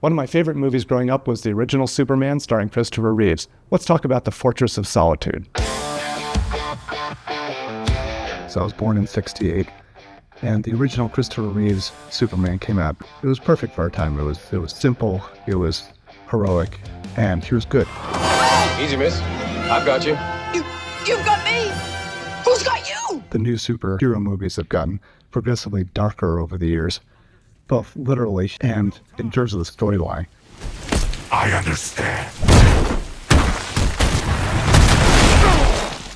One of my favorite movies growing up was the original Superman starring Christopher Reeves. Let's talk about The Fortress of Solitude. So I was born in '68, and the original Christopher Reeves Superman came out. It was perfect for our time. It was simple, it was heroic, and he was good. Easy, miss. I've got you. You've got me! Who's got you? The new superhero movies have gotten progressively darker over the years, both literally and in terms of the storyline. I understand.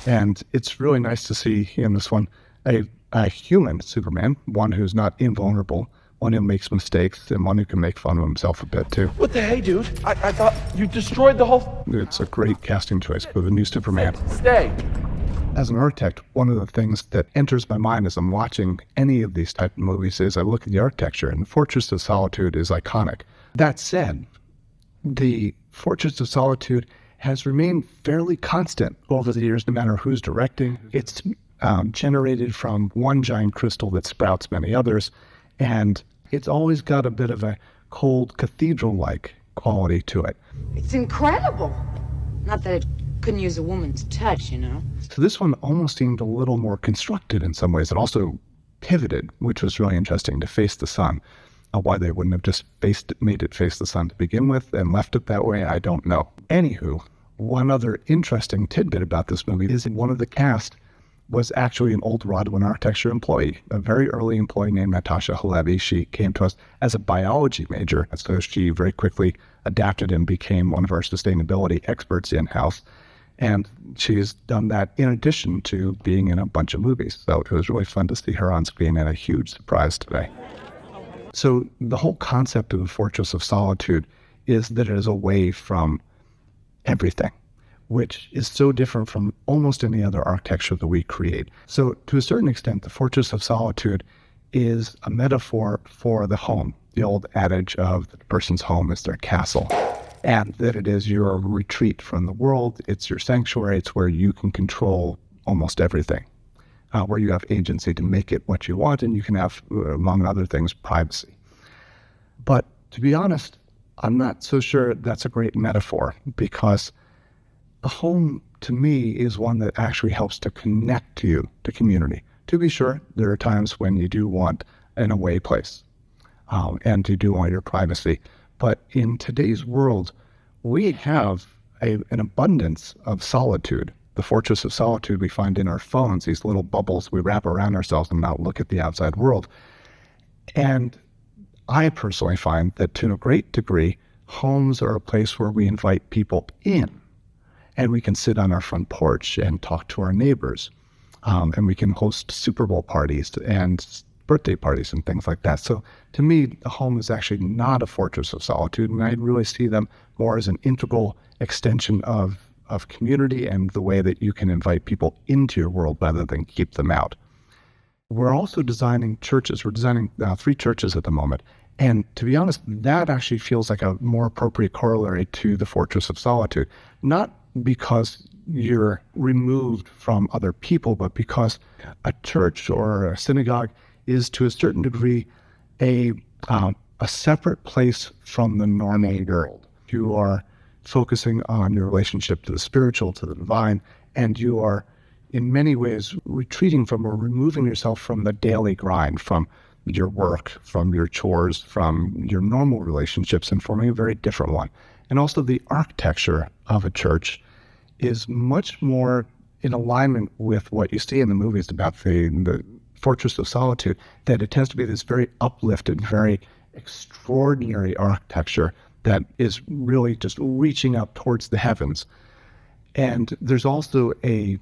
And it's really nice to see in this one a human Superman, one who's not invulnerable, one who makes mistakes, and one who can make fun of himself a bit too. What the hey, dude? I thought you destroyed the whole... It's a great casting choice for the new Superman. Stay. As an architect, one of the things that enters my mind as I'm watching any of these type of movies is I look at the architecture, and the Fortress of Solitude is iconic. That said, the Fortress of Solitude has remained fairly constant over the years, no matter who's directing. It's generated from one giant crystal that sprouts many others, and it's always got a bit of a cold cathedral-like quality to it. It's incredible. Not that it couldn't use a woman's touch, you know. So this one almost seemed a little more constructed in some ways. It also pivoted, which was really interesting, to face the sun. Why they wouldn't have just made it face the sun to begin with and left it that way, I don't know. Anywho, one other interesting tidbit about this movie is one of the cast was actually an old Rodwin architecture employee, a very early employee named Natasha Halevi. She came to us as a biology major, so she very quickly adapted and became one of our sustainability experts in-house. And she's done that in addition to being in a bunch of movies. So it was really fun to see her on screen, and a huge surprise today. So the whole concept of the Fortress of Solitude is that it is away from everything, which is so different from almost any other architecture that we create. So to a certain extent, the Fortress of Solitude is a metaphor for the home, the old adage of the person's home is their castle, and that it is your retreat from the world, it's your sanctuary, it's where you can control almost everything. Where you have agency to make it what you want, and you can have, among other things, privacy. But to be honest, I'm not so sure that's a great metaphor, because the home, to me, is one that actually helps to connect you to community. To be sure, there are times when you do want an away place, and you do want your privacy. But in today's world, we have an abundance of solitude. The Fortress of Solitude we find in our phones, these little bubbles we wrap around ourselves and not look at the outside world. And I personally find that to a great degree, homes are a place where we invite people in, and we can sit on our front porch and talk to our neighbors, and we can host Super Bowl parties and birthday parties and things like that. So to me, a home is actually not a Fortress of Solitude, and I really see them more as an integral extension of community and the way that you can invite people into your world rather than keep them out. We're also designing churches. We're designing 3 churches at the moment. And to be honest, that actually feels like a more appropriate corollary to the Fortress of Solitude. Not because you're removed from other people, but because a church or a synagogue is to a certain degree a separate place from the normal world. You are focusing on your relationship to the spiritual, to the divine, and you are in many ways retreating from or removing yourself from the daily grind, from your work, from your chores, from your normal relationships, and forming a very different one. And also the architecture of a church is much more in alignment with what you see in the movies about the Fortress of Solitude, that it tends to be this very uplifted, very extraordinary architecture that is really just reaching up towards the heavens. And there's also a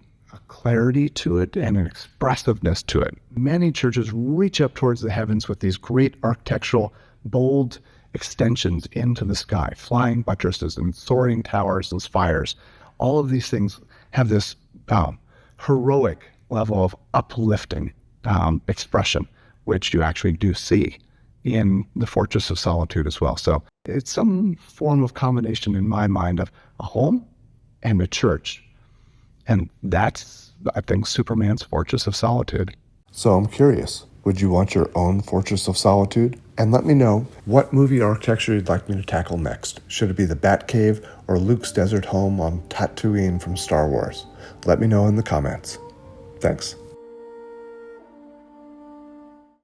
clarity to it and an expressiveness to it. Many churches reach up towards the heavens with these great architectural, bold extensions into the sky, flying buttresses and soaring towers and spires. All of these things have this heroic level of uplifting expression, which you actually do see in the Fortress of Solitude as well. So it's some form of combination in my mind of a home and a church. And that's, I think, Superman's Fortress of Solitude. So I'm curious, would you want your own Fortress of Solitude? And let me know what movie architecture you'd like me to tackle next. Should it be the Batcave or Luke's desert home on Tatooine from Star Wars? Let me know in the comments. Thanks.